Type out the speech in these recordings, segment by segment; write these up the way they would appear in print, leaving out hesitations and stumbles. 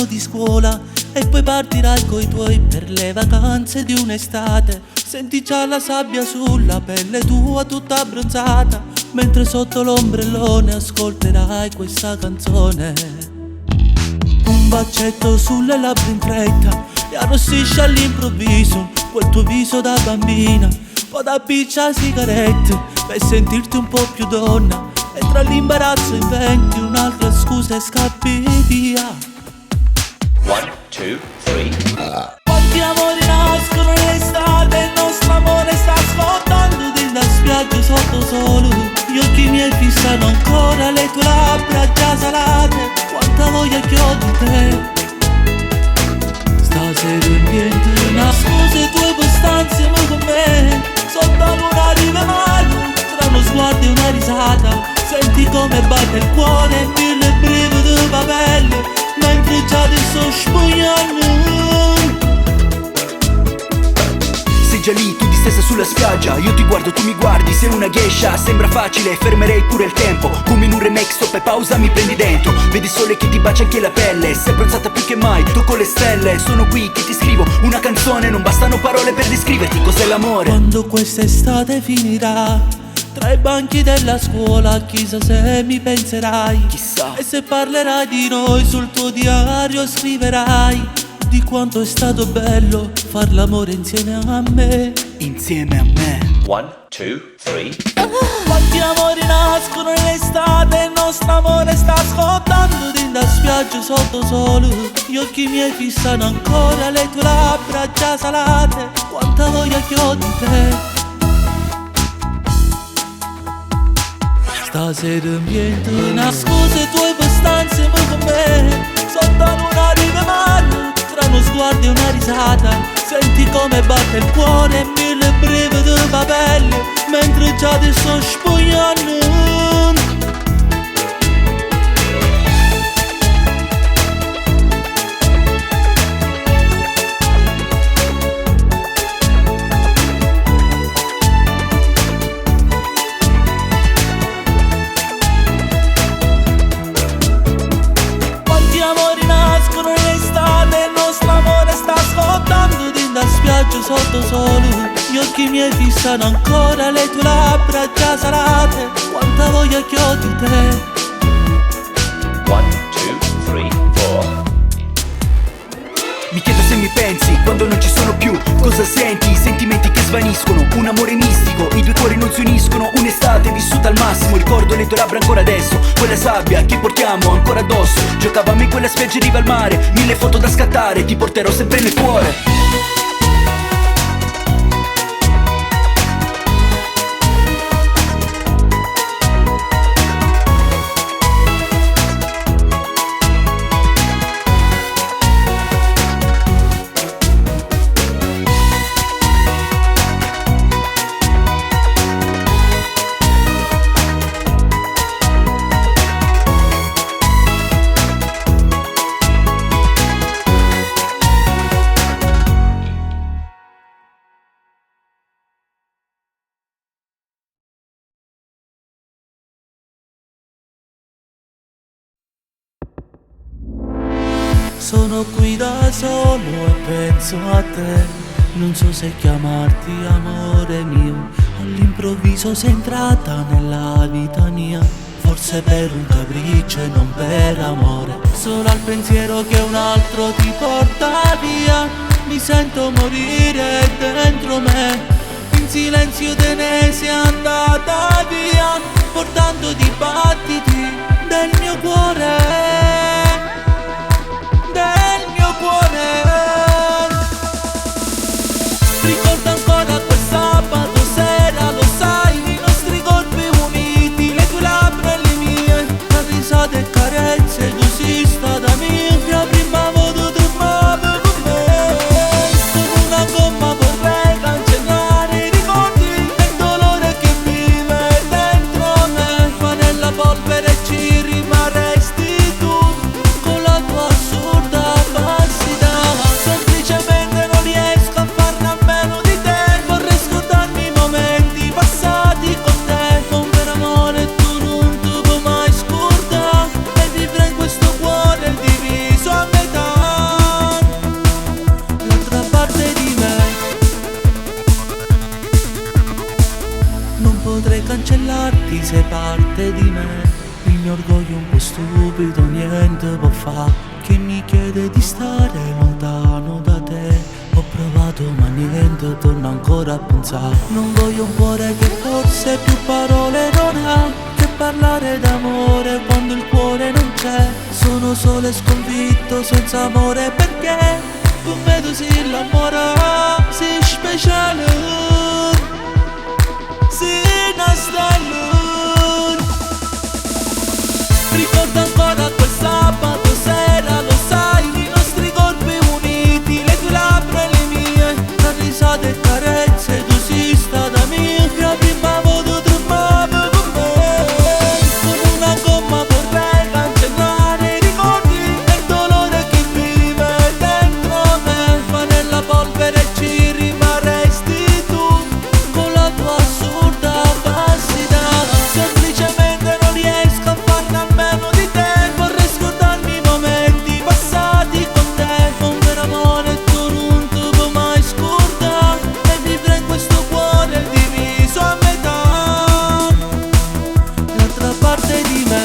di scuola e poi partirai coi tuoi per le vacanze di un'estate. Senti già la sabbia sulla pelle tua tutta abbronzata, mentre sotto l'ombrellone ascolterai questa canzone. Un bacetto sulle labbra in fretta e arrossisce all'improvviso quel tuo viso da bambina. Poi da piccia sigarette per sentirti un po' più donna, e tra l'imbarazzo inventi un'altra scusa e scappi via. 1, 2, 3. Quanti amori nascono l'estate, il nostro amore sta sfottando da spiaggia sotto sole. Gli occhi miei fissano ancora le tue labbra già salate. Quanta voglia che ho di te. Stasera niente nascose i tuoi postanze con me. Sotto la luna arriva mano, tra uno sguardo e una risata. Senti come batte il cuore e mille brividi va pelle, mentre già ti sto spugnando. Sei già lì, tu distesa sulla spiaggia, io ti guardo, tu mi guardi, sei una geisha. Sembra facile, fermerei pure il tempo. Come in un remake, stop e pausa, mi prendi dentro. Vedi il sole che ti bacia anche la pelle. Sei abbronzata più che mai, tocco le stelle. Sono qui che ti scrivo una canzone, non bastano parole per descriverti cos'è l'amore. Quando quest'estate finirà, tra i banchi della scuola chissà se mi penserai. Chissà. E se parlerai di noi sul tuo diario scriverai di quanto è stato bello far l'amore insieme a me. Insieme a me. 1, 2, 3. Quanti amori nascono nell'estate, il nostro amore sta scottando da spiaggia sotto sole. Gli occhi miei fissano ancora le tue labbra già salate. Quanta voglia che ho di te. Stasera niente nascose i tuoi postanze con me. Sotto la luna arriva mano, tra uno sguardo e una risata. Senti come batte il cuore e mille brividi va pelle, mentre già ti sto spugnando. Da spiaggia sotto sole, gli occhi miei fissano ancora le tue labbra già salate. Quanta voglia che ho di te. 1, 2, 3, 4. Mi chiedo se mi pensi quando non ci sono più. Cosa senti? Sentimenti che svaniscono. Un amore mistico, i due cuori non si uniscono. Un'estate vissuta al massimo, ricordo le tue labbra ancora adesso. Quella sabbia che portiamo ancora addosso. Giocavamo in quella spiaggia in riva al mare. Mille foto da scattare, ti porterò sempre nel cuore. Sono qui da solo e penso a te. Non so se chiamarti amore mio. All'improvviso sei entrata nella vita mia. Forse per un capriccio e non per amore. Solo al pensiero che un altro ti porta via mi sento morire dentro me. In silenzio te ne sei andata via, portando i battiti del mio cuore. Ricordo ancora quel sabato sera, lo sai, i nostri corpi uniti, le tue labbra e le mie, tra risate e carezze, così stata mia. Mia prima volta tu muovi con me, con una gomma vorrei cancellare i ricordi e il dolore che vive dentro me. Ma nella polvere ci rimarresti tu. stare lontano da te. Ho provato ma niente, torno ancora a pensare. Non voglio un cuore che forse più parole non ha, che parlare d'amore quando il cuore non c'è. Sono solo e sconfitto senza amore perché con me tu sei l'amore, sei speciale, sei nastallo. Ricordo ancora quel sabato sera, lo sai, i nostri corpi uniti, le tue labbra e le mie, tra risate e carezze, tu sei stata mia. La prima volta tremavo con me, con una gomma vorrei cancellare i ricordi del dolore che vive dentro me. Ma nella polvere ci rimarresti tu, con la tua assurda falsità. Semplicemente non riesco a farne a meno di te. Vorrei scordarmi i momenti passati con te. Un vero amore tu non ti puoi mai scordare, e vivere in questo cuore diviso a metà, l'altra parte di me.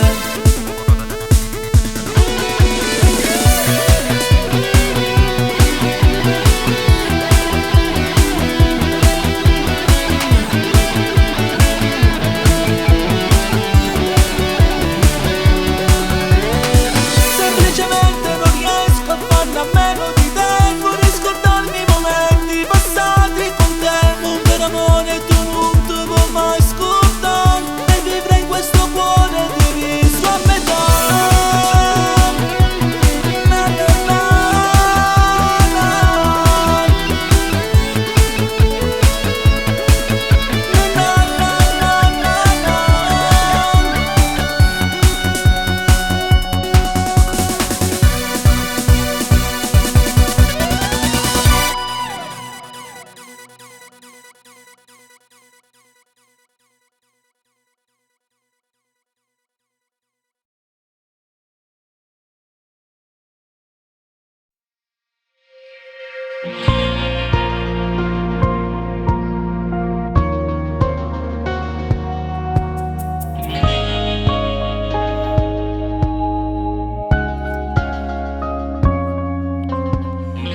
Semplicemente non riesco a farne a meno di te. Vorrei scordarmi i momenti passati con te. Un vero amore tu non ti puoi mai scordare, e vivere in questo cuore diviso a metà. Na, na, na, na. Na, na, na, na, na.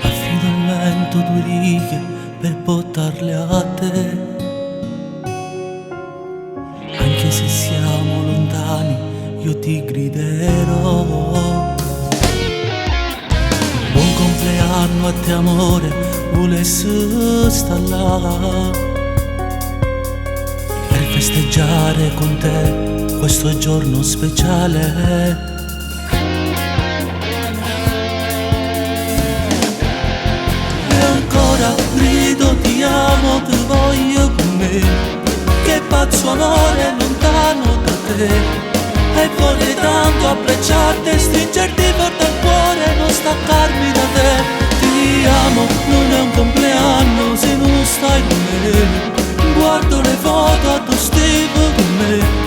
Affido al vento due righe per portarle a te. Anche se siamo lontani io ti griderò. Buon compleanno a te amore, volessi sta là per festeggiare con te questo giorno speciale. E ancora grido ti amo, ti voglio con me. Che pazzo amore lontano da te. E vorrei tanto abbracciarti e stringerti forte al cuore, non staccarmi da te. Ti amo, non è un compleanno se non stai con me. Guardo le foto a tu stivi con me.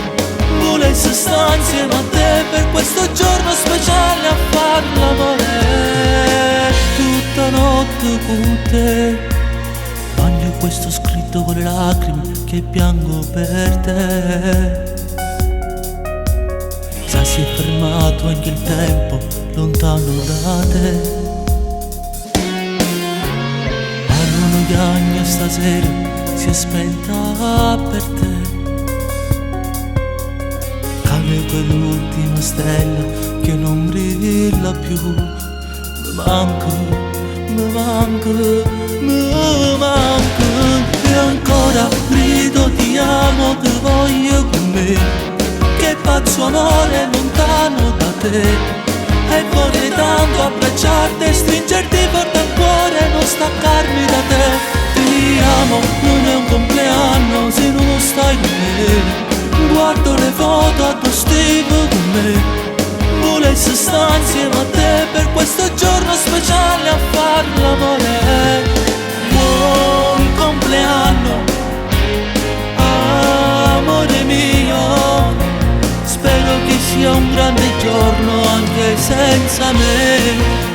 Volessi stare insieme a te per questo giorno speciale a far l'amore tutta notte con te. Bagno questo scritto con le lacrime che piango per te. Sa si è fermato anche il tempo lontano da te. Parlano gli anni stasera si è spenta per te. Cade quell'ultima stella che non brilla più. Mi manca, mi manca, mi manca. E ancora grido ti amo, ti voglio con me. Che pazzo amore lontano da te. E vorrei tanto abbracciarti e stringerti forte al cuore, non staccarmi da te. Ti amo, non è un compleanno se non stai con me. Guardo le foto a tu stivi con me. Volessi stare insieme a te per questo giorno speciale a far l'amore. Buon compleanno, amore mio. Spero che sia un grande giorno anche senza me.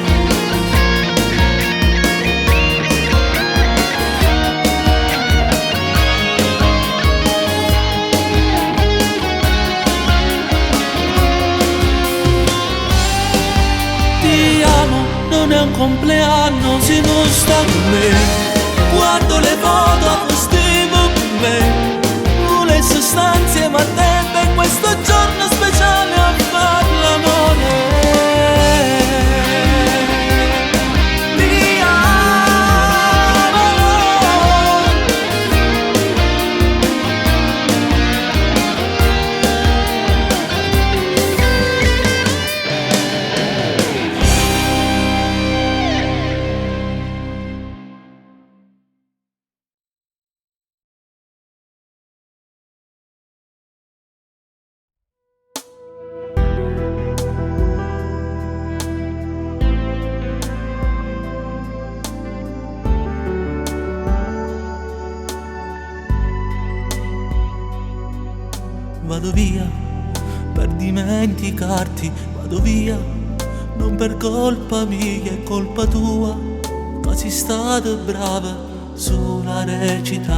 Ti amo, non è un compleanno se non sta con me. Guardo le foto a costume con me, vuole sostanze ma tempo in questo giorno speciale a far l'amore. Vado via per dimenticarti, vado via non per colpa mia, è colpa tua, ma sei stata brava sulla recita.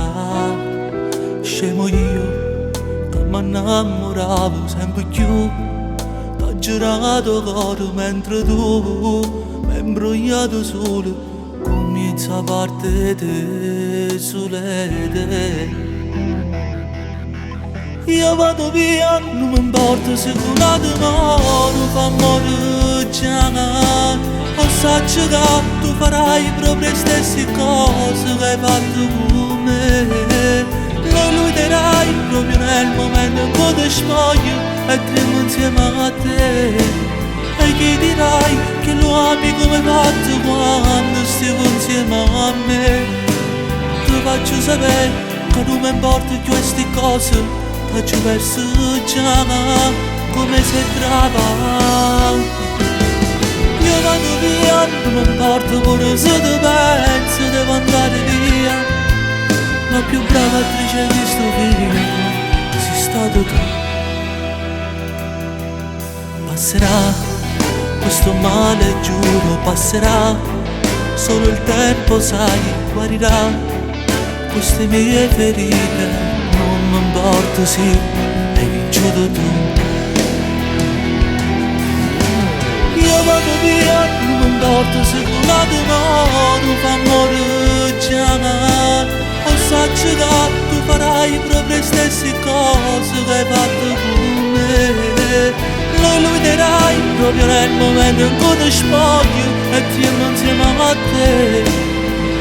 Scemo io che mi innamoravo sempre più, t'ho girato coro mentre tu mi hai imbrogliato solo con mezza parte te sulle te. Io vado via, non mi importa se quella di moro fa morire già. O saggio che tu farai proprio le stesse cose che hai fatto con me. Lo illuderai proprio nel momento in cui ti spogli e tremo insieme a te. E gli dirai che lo ami come hai fatto quando stiamo insieme a me. Ti faccio sapere che non mi importa queste cose, faccio verso già come sei brava. Io vado via, non mi importa pure se ti pensi, devo andare via. La più brava attrice di sto film sei stato tu. Passerà questo male, giuro, passerà. Solo il tempo, sai, guarirà queste mie ferite. Non mi importa se hai vinciuto tu. Io vado via, non mi importa se quella di moro fa morire già. O saggio che tu farai proprio le stesse cose che hai fatto con me. Lo illuderai proprio nel momento in cui ti spogli e tremo insieme a te.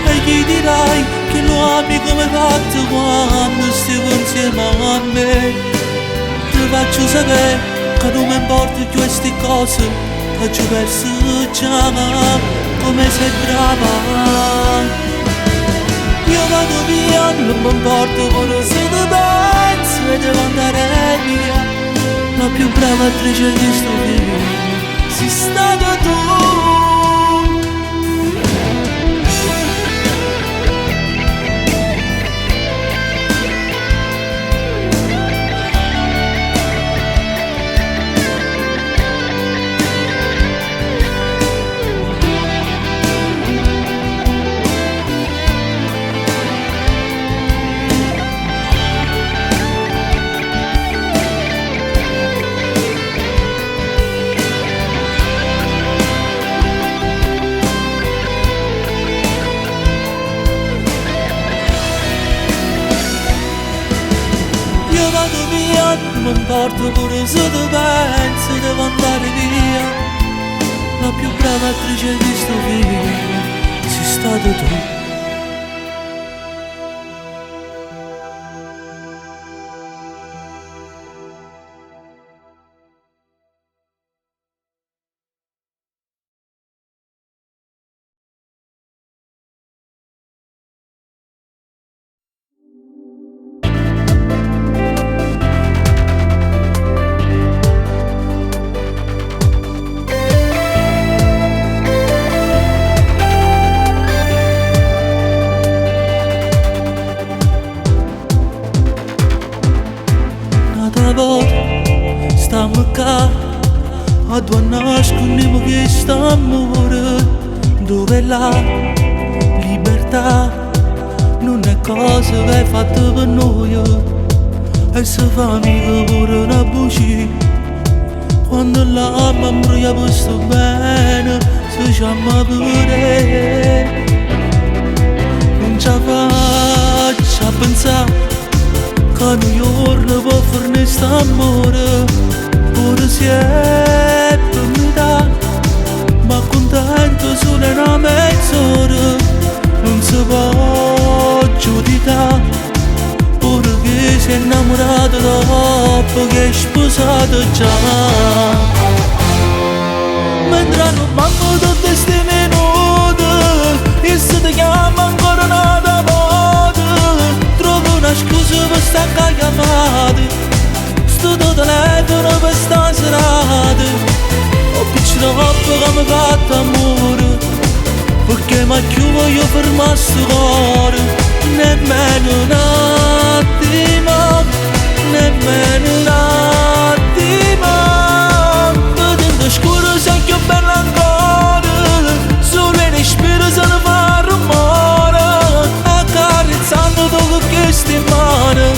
E gli dirai che lo ami come hai fatto quando stiamo insieme a me. Ti faccio sapere che non mi importa queste cose, faccio verso già come sei brava. Io vado via, non mi importa pure se ti pensi e devo andare via. La più brava attrice di sto film sei stata tu. Non mi importa pure se ti pensi, devo andare via. La più brava attrice di sto film sei stato tu. Stiamo qua, a due nascondiamo che stiamo morendo. Dove la libertà non è cosa che hai fatto per noi. E se fa mica pure una bugia, quando l'ama imbrogliamo sto bene. se chiama pure. Non ci faccio a pensare che un giorno può farne st'amore, pure se è per metà, ma contento solo una mezz'ora. Non si può giudicare, pure che si è innamorato dopo che è sposato già. Mentre non manco tutti sti minuti, e se ti chiama ancora una volta, trovo una scusa per staccare chiamate, sto tuo telefono per sta serata. Ho piccolo che mi ha fatto amore, perché ma più voglio fermare sto cuore. Nemmeno un attimo, nemmeno un attimo. Vedendo scuro sei più bella ancora, solo il respiro se ne fa rumore. Accarezzando tu con queste mani,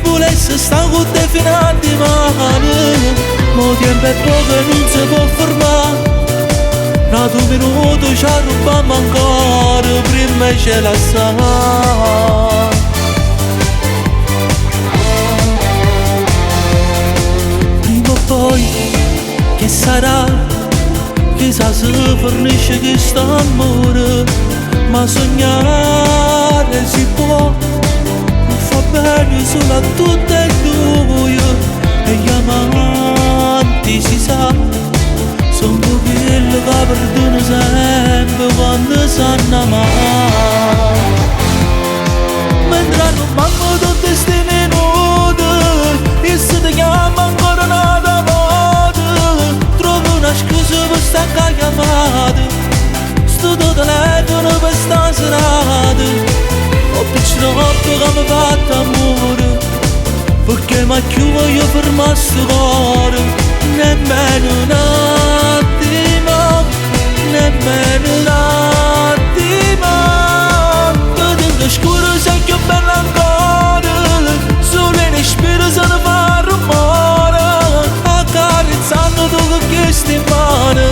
volessi stare con te fino a domani. Ma tempo è poco e non si può fermare. Da 2 minuti ci rubiamo ancora, prima ce la sa. Prima o poi, che sarà? Chissà se fornisce questo amore, ma sognare si può, non fa bene solo a tutte e due. E gli amanti si sa, sono quelli che perdono sempre quando sanno amare. Mentre non manco tutti sti minuti, e se ti chiama ancora una volta, trovo una scusa per staccare chiamate, sto tuo telefono per sta serata. Ho piccolo che mi ha fatto amore, perché ma più voglio fermare sto cuore. Nemmeno un attimo, nemmeno un attimo. Vedendo scuro sei più bella ancora, solo il respiro se ne fa rumore. Accarezzando tu con queste mani,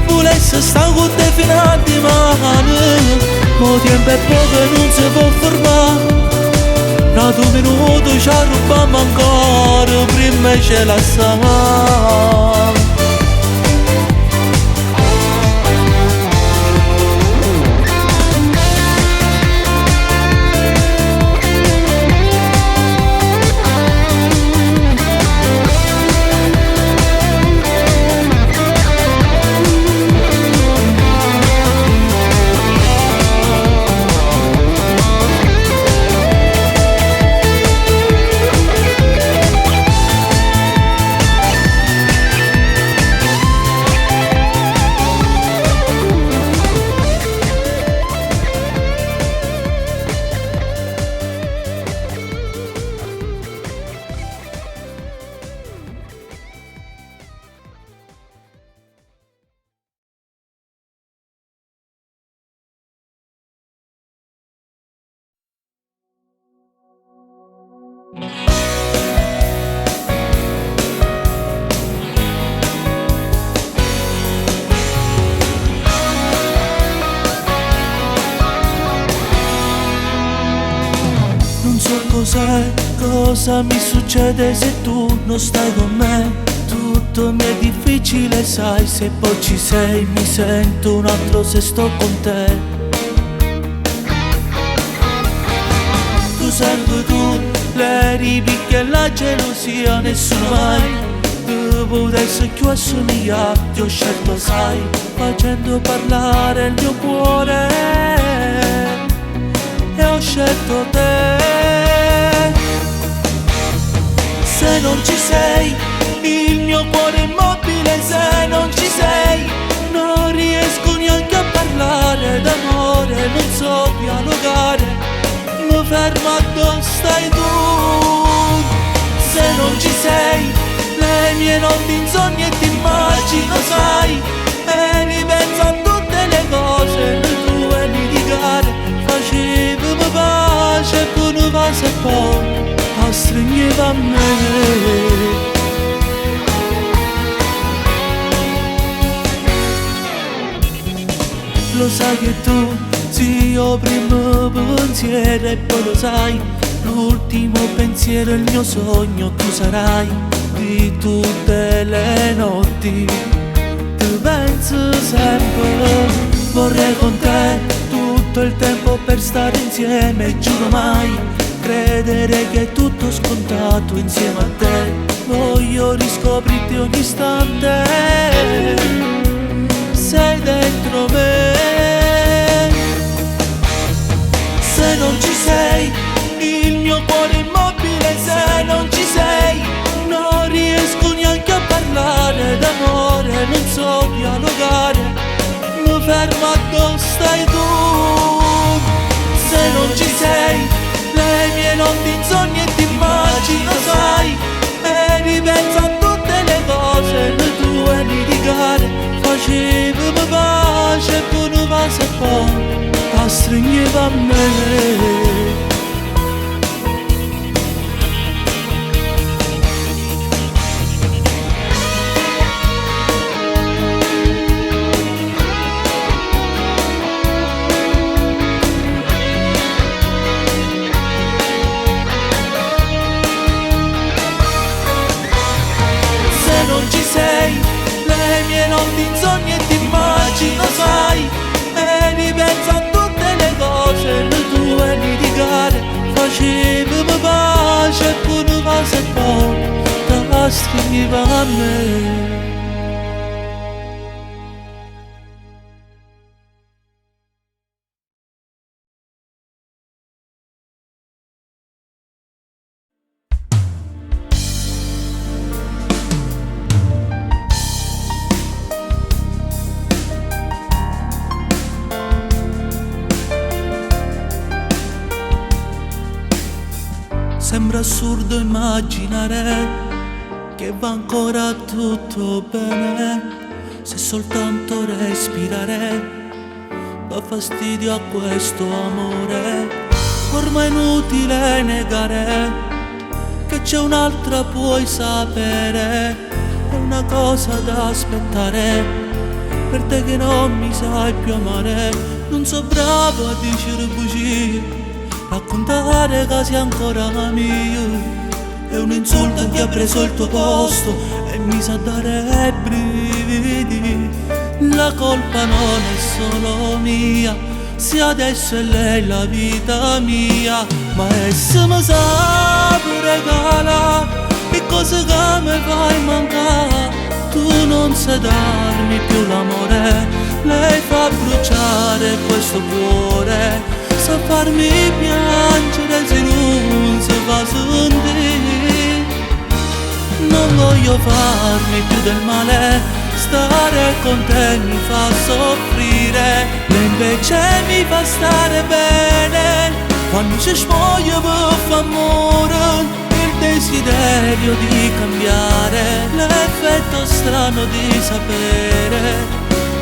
volessi stare con te fino a domani. Ma tempo è poco e non si può fermare. Da 2 minuti ci rubiamo ancora, prima ce la sa. Cosa mi succede se tu non stai con me? Tutto mi è difficile, sai, se poi ci sei mi sento un altro se sto con te. Tu sempre tu, le ripicche e la gelosia, nessuno mai dopo essere più assomiglia. Ti ho scelto, sai, facendo parlare il mio cuore, e ho scelto te. Se non ci sei, il mio cuore è immobile. Se non ci sei, non riesco neanche a parlare d'amore, non so dialogare, mi fermo a dove stai tu. Se non ci sei, le mie notti insonni e ti immagino, sai, e ripenso a tutte le cose, le tue litigare, facevamo pace e poi ne passa e poi stringeva a me. Lo sai che tu, zio, primo pensiero e poi lo sai, l'ultimo pensiero è il mio sogno, tu sarai di tutte le notti. Ti penso sempre, vorrei con te tutto il tempo per stare insieme, giuro mai credere che è tutto scontato insieme a te. Voglio riscoprirti ogni istante, sei dentro me. Se non ci sei, il mio cuore è immobile. Se non ci sei, non riesco neanche a parlare d'amore, non so dialogare, mi fermo a dove stai tu. Se non ci sei, le mie notti in sogni e ti immagino, sai, e ripenso a tutte le cose, le tue litigare, facevamo pace e poi non va se poi ti stringeva a me. Non ci sei, le mie notti in sogni e ti immagino, sai, e ripenso a tutte le cose, le tue litigare, facevamo pace e poi non va se poi ti stringeva a me. Sembra assurdo immaginare che va ancora tutto bene, se soltanto respirare dà fastidio a questo amore. Ormai è inutile negare che c'è un'altra, puoi sapere, è una cosa da aspettare, per te che non mi sai più amare. Non so bravo a dicere bugie, raccontare che sei ancora mio è un insulto a chi ha preso il tuo posto e mi sa dare brividi. La colpa non è solo mia, se adesso è lei la vita mia, ma è se mi sa regala e cose che mi fai mancare. Tu non sai darmi più l'amore, lei fa bruciare questo cuore, sa farmi piangere se non si fa sentire. Non voglio farmi più del male, stare con te mi fa soffrire, lei invece mi fa stare bene. Quando ci smuoio per far amore, il desiderio di cambiare, l'effetto strano di sapere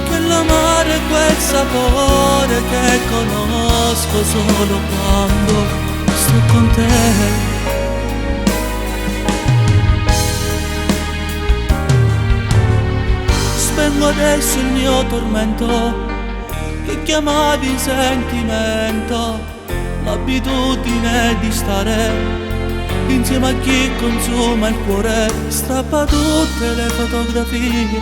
che l'amare è quel sapore che conosco solo quando sto con te. Spengo adesso il mio tormento che chiamavi sentimento, l'abitudine di stare insieme a chi consuma il cuore, strappa tutte le fotografie,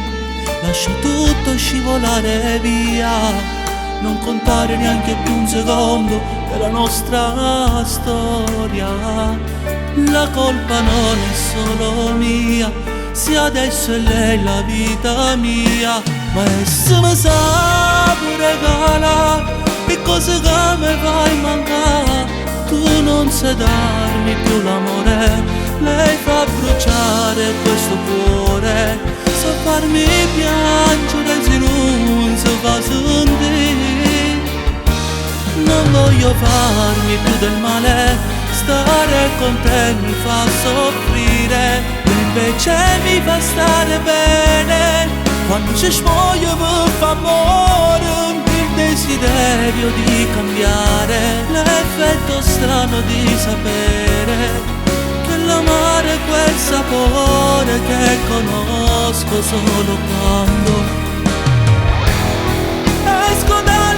lascia tutto scivolare via, non contare neanche più un secondo della nostra storia. La colpa non è solo mia, se adesso è lei la vita mia, ma è se mi sa regala e cose che mi fai mancare. Tu non sai darmi più l'amore, lei fa bruciare questo cuore, sa farmi piangere se non si fa sentire. Non voglio farmi più del male, stare con te mi fa soffrire, invece mi fa stare bene. Quando ci smuoio per far amore, il desiderio di cambiare, l'effetto strano di sapere che l'amare è quel sapore che conosco solo quando esco da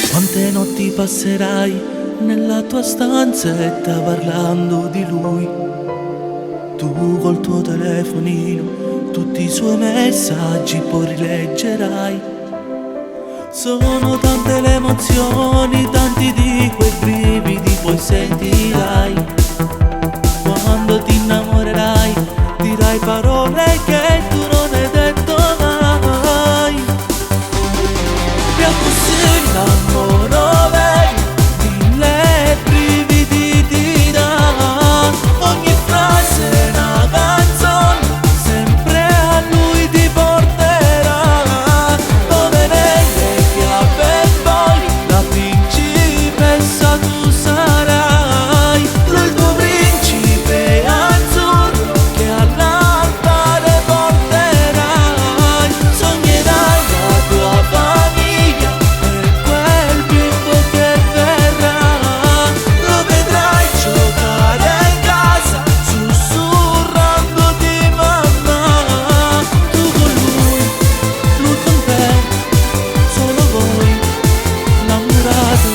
Quante notti passerai nella tua stanzetta parlando di lui? Tu col tuo telefonino tutti i suoi messaggi poi rileggerai. Sono tante le emozioni, tanti di quei brividi poi sentirai. Quando ti innamorerai dirai parole che tu non hai detto mai. Più si innamoro vedi, mille brividi ti dà. Ogni frase è una canzone, sempre a lui ti porterà. Dove nelle fiabe poi la principessa tu sarai. Lui il tuo principe azzurro che all'altare porterai. Sognerai la tua famiglia e quel bimbo che verrà. Lo vedrai giocare in casa sussurrandoti mamma. Tu con lui con te, solo voi innamorati.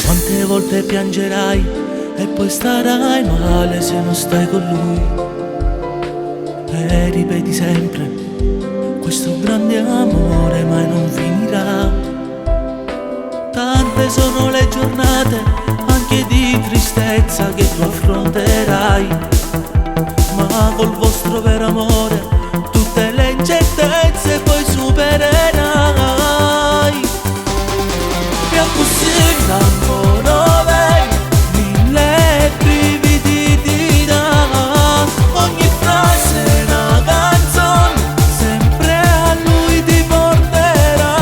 Quante volte piangerai e poi starai male se non stai con lui. E ripeti sempre, questo grande amore mai non finirà. Tante sono le giornate, anche di tristezza che tu affronterai. Ma col vostro vero amore tutte le incertezze poi supererai. Più si innamoro vedi, mille brividi ti dà. Ogni frase è una canzone, sempre a lui ti porterà.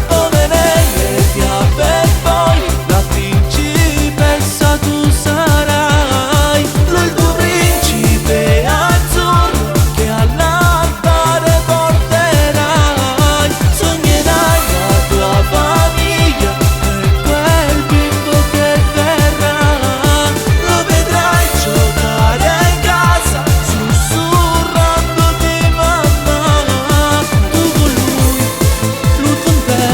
Dove nelle fiabe poi la principessa tu sarai. Lui il tuo principe azzurro che all'altare porterai. Sognerai la tua famiglia e quel bimbo che verrà. Lo vedrai giocare in casa sussurrandoti mamma. Tu con lui con te,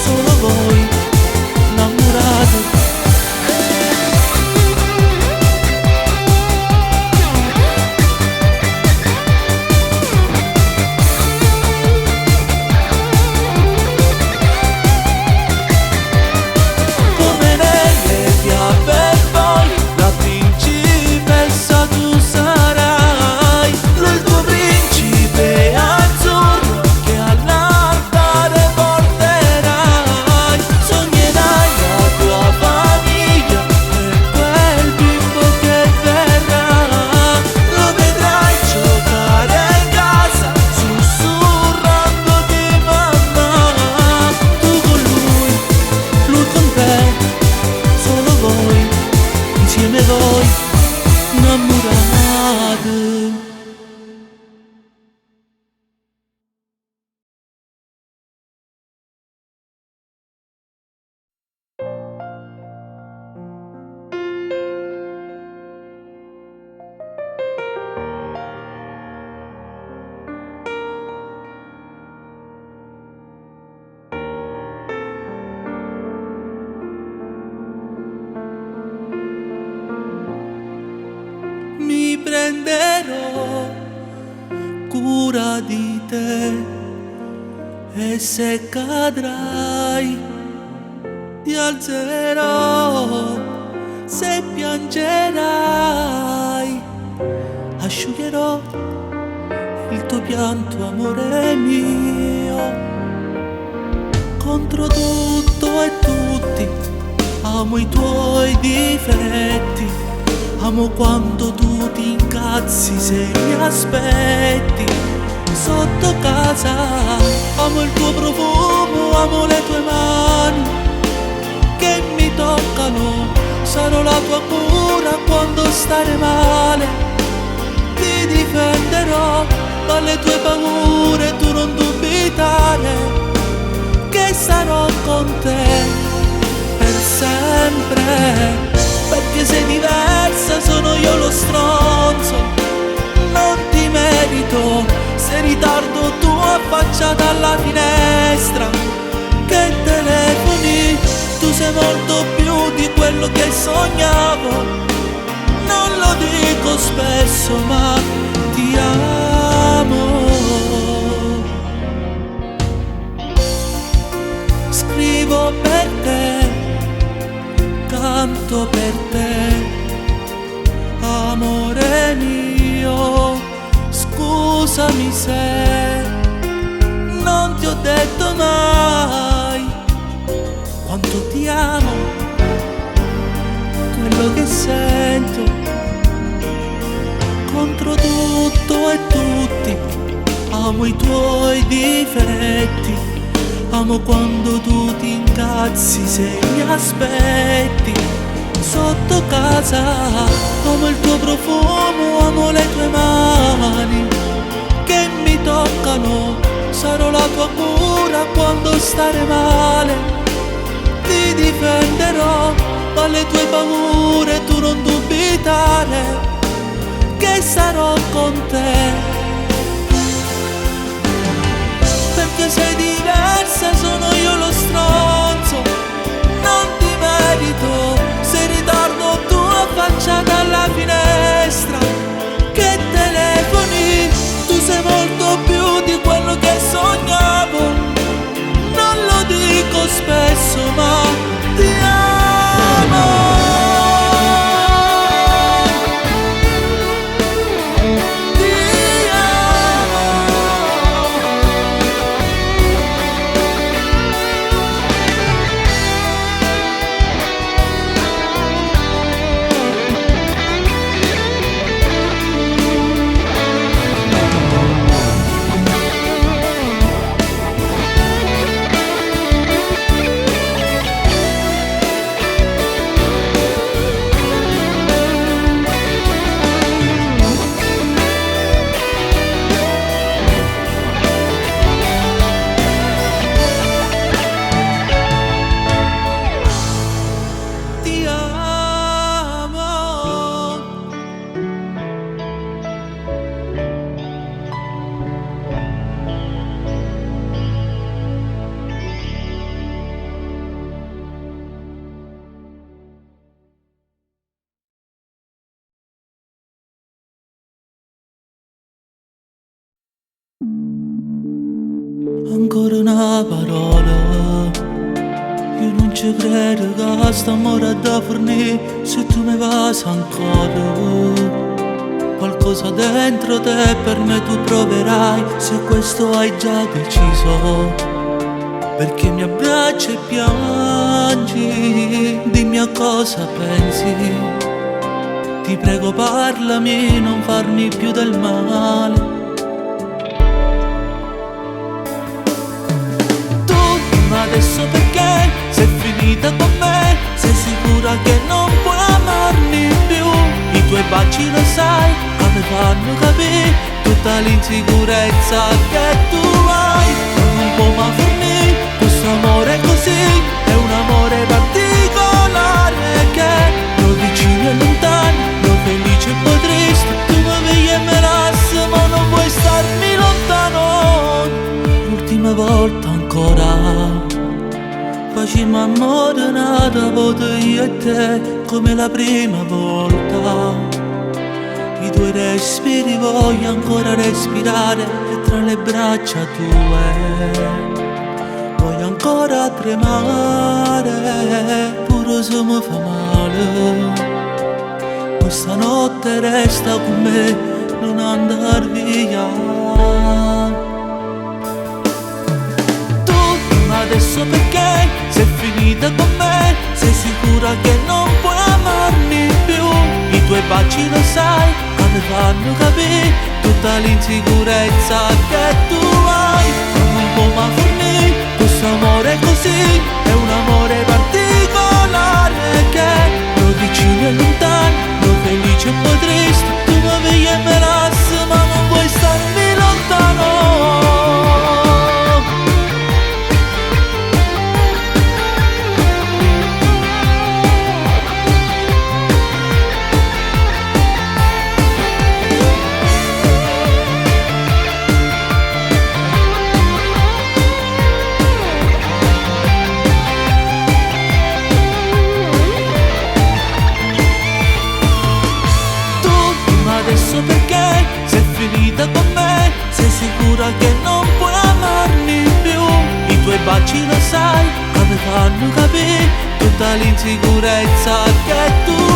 solo voi innamorati. Come nelle fiabe poi la principessa tu sarai. Lui il tuo principe azzurro che all'altare porterai. Sognerai la tua famiglia e quel bimbo che verrà. Lo vedrai giocare in casa sussurrandoti mamma. Tu con lui con te, solo voi, insieme voi, innamorati. Mi prenderò cura di te e se cadrai ti alzerò. Se piangerai asciugherò il tuo pianto, amore mio. Contro tutto e tutti amo i tuoi difetti. Amo quando tu ti incazzi se mi aspetti sotto casa. Amo il tuo profumo, amo le tue mani che mi toccano. Sarò la tua cura quando stare male. Ti difenderò dalle tue paure, tu non dubitare che che sarò con te per sempre. Perché sei diversa, sono io lo stronzo, non ti merito. Se ritardo tu affacciata alla finestra, che telefoni, tu sei molto più di quello che sognavo. Non lo dico spesso ma ti amo. Scrivo per te, canto per te, amore mio, scusami se non ti ho detto mai quanto ti amo, quello che sento contro tutto e tutti. Amo i tuoi difetti, amo quando tu ti incazzi se mi aspetti sotto casa. Amo il tuo profumo, amo le tue mani che mi toccano. Sarò la tua cura quando stare male, ti difenderò dalle tue paure. Tu non dubitare che sarò con te. Perché sei diversa, sono io lo stronzo, non ti merito. Se ritardo tu affacciata alla finestra, che telefoni, tu sei molto più di quello che sognavo. Non lo dico spesso ma ti amo. Ancora una parola, io non ci credo che sta amore da fornire. Se tu mi vas ancora, qualcosa dentro te per me tu proverai. Se questo hai già deciso, perché mi abbracci e piangi? Dimmi a cosa pensi, ti prego parlami, non farmi più del male. Adesso perché sei finita con me, sei sicura che non puoi amarmi più. I tuoi baci lo sai, come fanno capire tutta l'insicurezza che tu hai. Non può mai fornire questo amore così, è un amore particolare che lo vicino e lontano, lo felice e poi triste. Tu mi vedi e me lasci ma non vuoi starmi lontano. L'ultima volta ancora facciamo amore nata volta io e te, come la prima volta. I tuoi respiri voglio ancora respirare, e tra le braccia tue voglio ancora tremare, pure se mi fa male. Questa notte resta con me, non andar via. Adesso perché sei finita con me, sei sicura che non puoi amarmi più. I tuoi baci lo sai, come fanno capire tutta l'insicurezza che tu hai. Non può mai fornire questo amore così, è un amore particolare che lo vicino e lontano, lo felice e poi triste. Tu mi vedi e me lasci ma non vuoi starmi lontano. sicura che non puoi amarmi più. I tuoi baci lo sai, come fanno capire tutta l'insicurezza che tu